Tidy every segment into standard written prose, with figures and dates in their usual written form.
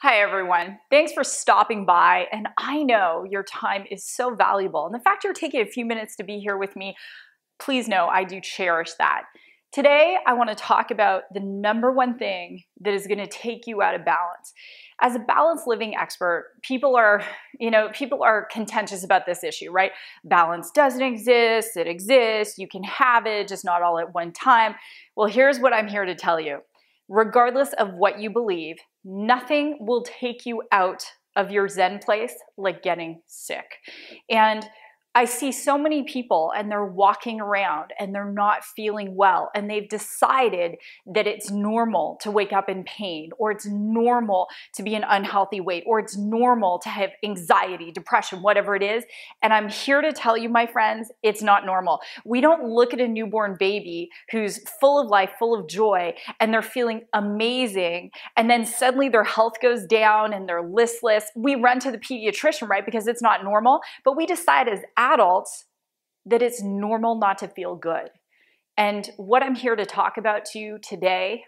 Hi everyone, thanks for stopping by, and I know your time is so valuable, and the fact you're taking a few minutes to be here with me, please know I do cherish that. Today I want to talk about the number one thing that is going to take you out of balance. As a balanced living expert, people are contentious about this issue, right? Balance doesn't exist, it exists, you can have it, just not all at one time. Well, here's what I'm here to tell you. Regardless of what you believe, nothing will take you out of your Zen place like getting sick. And I see so many people and they're walking around and they're not feeling well, and they've decided that it's normal to wake up in pain, or it's normal to be an unhealthy weight, or it's normal to have anxiety, depression, whatever it is. And I'm here to tell you, my friends, it's not normal. We don't look at a newborn baby who's full of life, full of joy, and they're feeling amazing, and then suddenly their health goes down and they're listless. We run to the pediatrician, right? Because it's not normal, but we decide as adults that it's normal not to feel good. And what I'm here to talk about to you today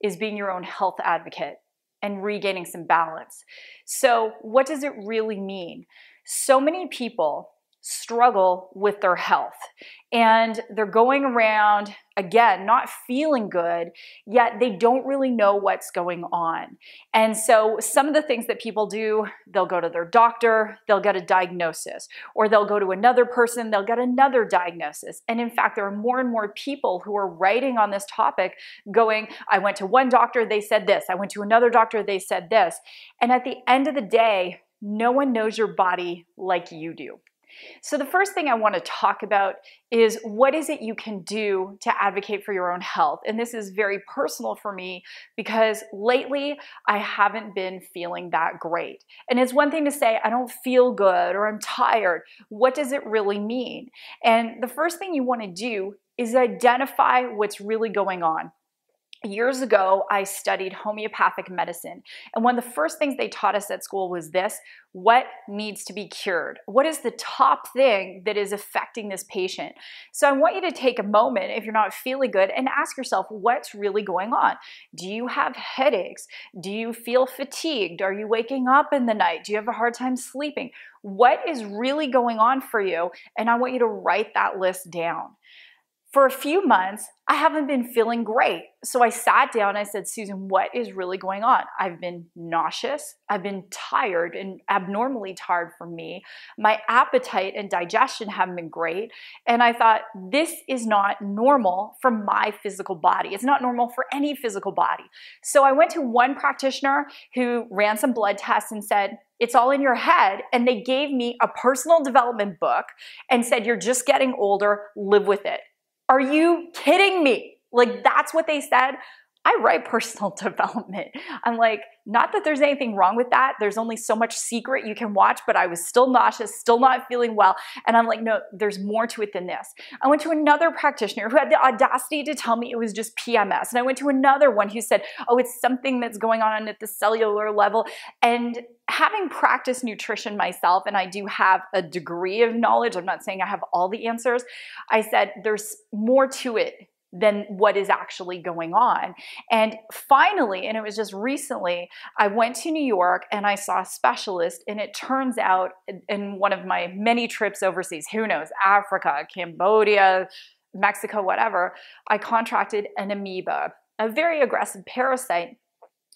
is being your own health advocate and regaining some balance. So what does it really mean? So many people struggle with their health, and they're going around, again, not feeling good, yet they don't really know what's going on. And so some of the things that people do, they'll go to their doctor, they'll get a diagnosis, or they'll go to another person, they'll get another diagnosis. And in fact, there are more and more people who are writing on this topic going, I went to one doctor, they said this. I went to another doctor, they said this. And at the end of the day, no one knows your body like you do. So the first thing I want to talk about is what is it you can do to advocate for your own health? And this is very personal for me because lately I haven't been feeling that great. And it's one thing to say, I don't feel good or I'm tired. What does it really mean? And the first thing you want to do is identify what's really going on. Years ago, I studied homeopathic medicine, and one of the first things they taught us at school was this: what needs to be cured? What is the top thing that is affecting this patient? So I want you to take a moment, if you're not feeling good, and ask yourself, what's really going on? Do you have headaches? Do you feel fatigued? Are you waking up in the night? Do you have a hard time sleeping? What is really going on for you? And I want you to write that list down. For a few months, I haven't been feeling great. So I sat down and I said, Susan, what is really going on? I've been nauseous. I've been tired and abnormally tired for me. My appetite and digestion haven't been great. And I thought, this is not normal for my physical body. It's not normal for any physical body. So I went to one practitioner who ran some blood tests and said, it's all in your head. And they gave me a personal development book and said, you're just getting older, live with it. Are you kidding me? Like, that's what they said. I write personal development. I'm like, not that there's anything wrong with that. There's only so much secret you can watch, but I was still nauseous, still not feeling well. And I'm like, no, there's more to it than this. I went to another practitioner who had the audacity to tell me it was just PMS. And I went to another one who said, oh, it's something that's going on at the cellular level. And having practiced nutrition myself, and I do have a degree of knowledge, I'm not saying I have all the answers, I said there's more to it than what is actually going on. And finally, and it was just recently, I went to New York and I saw a specialist, and it turns out in one of my many trips overseas, who knows, Africa, Cambodia, Mexico, whatever, I contracted an amoeba, a very aggressive parasite.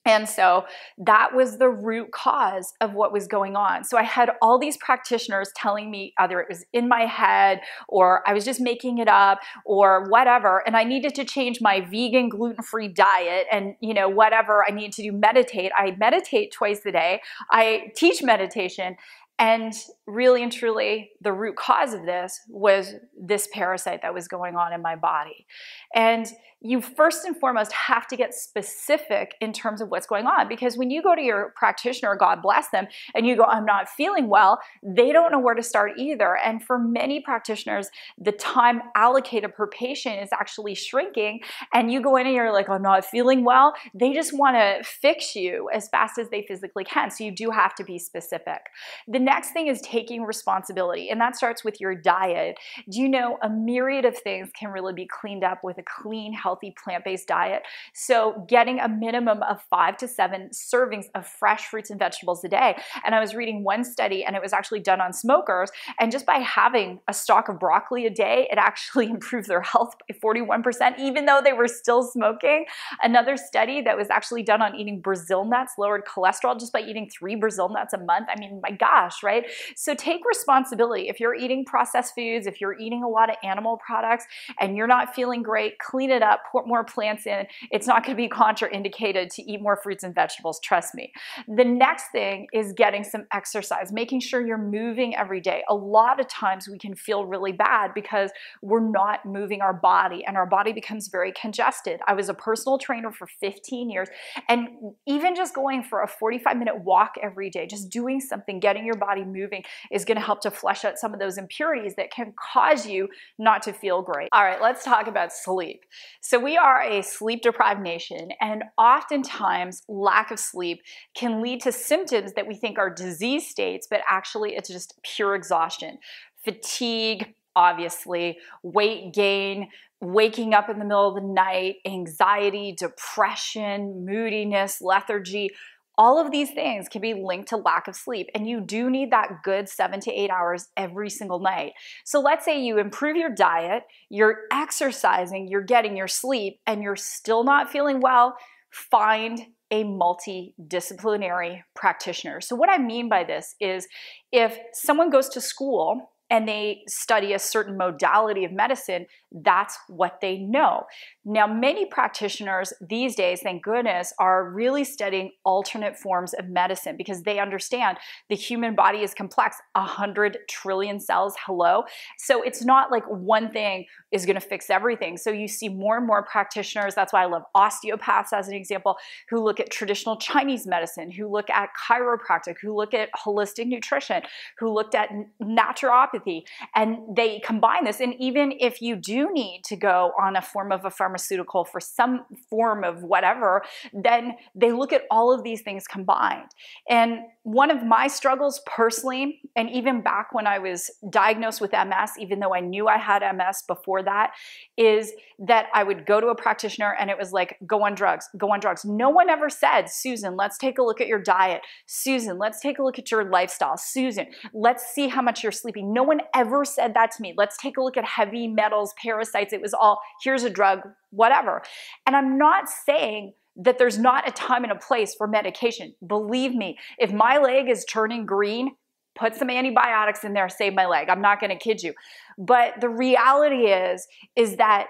And so that was the root cause of what was going on. So I had all these practitioners telling me either it was in my head or I was just making it up or whatever. And I needed to change my vegan, gluten-free diet and, whatever I needed to do, meditate. I meditate twice a day. I teach meditation. And really and truly, the root cause of this was this parasite that was going on in my body. And you first and foremost have to get specific in terms of what's going on, because when you go to your practitioner, God bless them, and you go, I'm not feeling well, they don't know where to start either. And for many practitioners, the time allocated per patient is actually shrinking, and you go in and you're like, I'm not feeling well. They just want to fix you as fast as they physically can. So you do have to be specific. The next thing is taking responsibility, and that starts with your diet. Do you know a myriad of things can really be cleaned up with a clean, healthy healthy plant-based diet. So getting a minimum of 5 to 7 servings of fresh fruits and vegetables a day. And I was reading one study, and it was actually done on smokers, and just by having a stalk of broccoli a day, it actually improved their health by 41%, even though they were still smoking. Another study that was actually done on eating Brazil nuts lowered cholesterol just by eating 3 Brazil nuts a month. I mean, my gosh, right? So take responsibility. If you're eating processed foods, if you're eating a lot of animal products and you're not feeling great, clean it up, put more plants in. It's not going to be contraindicated to eat more fruits and vegetables, trust me. The next thing is getting some exercise, making sure you're moving every day. A lot of times we can feel really bad because we're not moving our body, and our body becomes very congested. I was a personal trainer for 15 years, and even just going for a 45-minute walk every day, just doing something, getting your body moving is going to help to flush out some of those impurities that can cause you not to feel great. All right, let's talk about sleep. So we are a sleep-deprived nation, and oftentimes lack of sleep can lead to symptoms that we think are disease states, but actually it's just pure exhaustion. Fatigue, obviously, weight gain, waking up in the middle of the night, anxiety, depression, moodiness, lethargy. All of these things can be linked to lack of sleep, and you do need that good 7 to 8 hours every single night. So let's say you improve your diet, you're exercising, you're getting your sleep, and you're still not feeling well, find a multidisciplinary practitioner. So what I mean by this is if someone goes to school and they study a certain modality of medicine, that's what they know. Now, many practitioners these days, thank goodness, are really studying alternate forms of medicine because they understand the human body is complex, 100 trillion cells, hello. So it's not like one thing is gonna fix everything. So you see more and more practitioners, that's why I love osteopaths as an example, who look at traditional Chinese medicine, who look at chiropractic, who look at holistic nutrition, who looked at naturopathy, and they combine this. And even if you do need to go on a form of a pharmaceutical for some form of whatever, then they look at all of these things combined. And one of my struggles personally, and even back when I was diagnosed with MS, even though I knew I had MS before that, is that I would go to a practitioner and it was like, go on drugs, go on drugs. No one ever said, Susan, let's take a look at your diet. Susan, let's take a look at your lifestyle. Susan, let's see how much you're sleeping. No one ever said that to me. Let's take a look at heavy metals, parasites. It was all, here's a drug, whatever. And I'm not saying that there's not a time and a place for medication. Believe me, if my leg is turning green, put some antibiotics in there, save my leg. I'm not gonna kid you. But the reality is that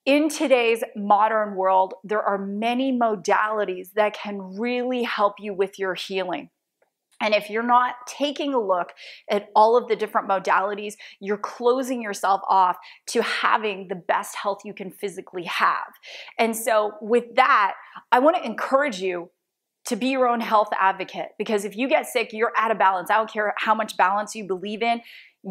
in today's modern world, there are many modalities that can really help you with your healing. And if you're not taking a look at all of the different modalities, you're closing yourself off to having the best health you can physically have. And so with that, I want to encourage you to be your own health advocate, because if you get sick, you're out of balance. I don't care how much balance you believe in,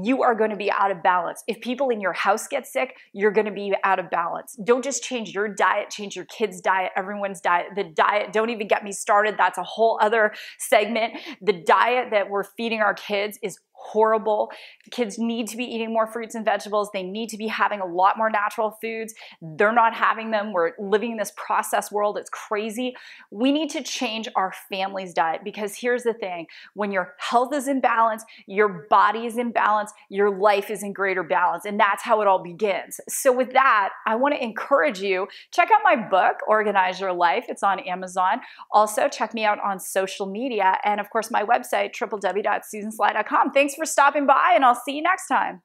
you are going to be out of balance. If people in your house get sick, you're going to be out of balance. Don't just change your diet, change your kids' diet, everyone's diet. The diet, don't even get me started. That's a whole other segment. The diet that we're feeding our kids is horrible. Kids need to be eating more fruits and vegetables. They need to be having a lot more natural foods. They're not having them. We're living in this processed world. It's crazy. We need to change our family's diet, because here's the thing. When your health is in balance, your body is in balance, your life is in greater balance. And that's how it all begins. So with that, I want to encourage you, check out my book, Organize Your Life. It's on Amazon. Also, check me out on social media. And of course, my website, www.susansly.com. Thanks for stopping by, and I'll see you next time.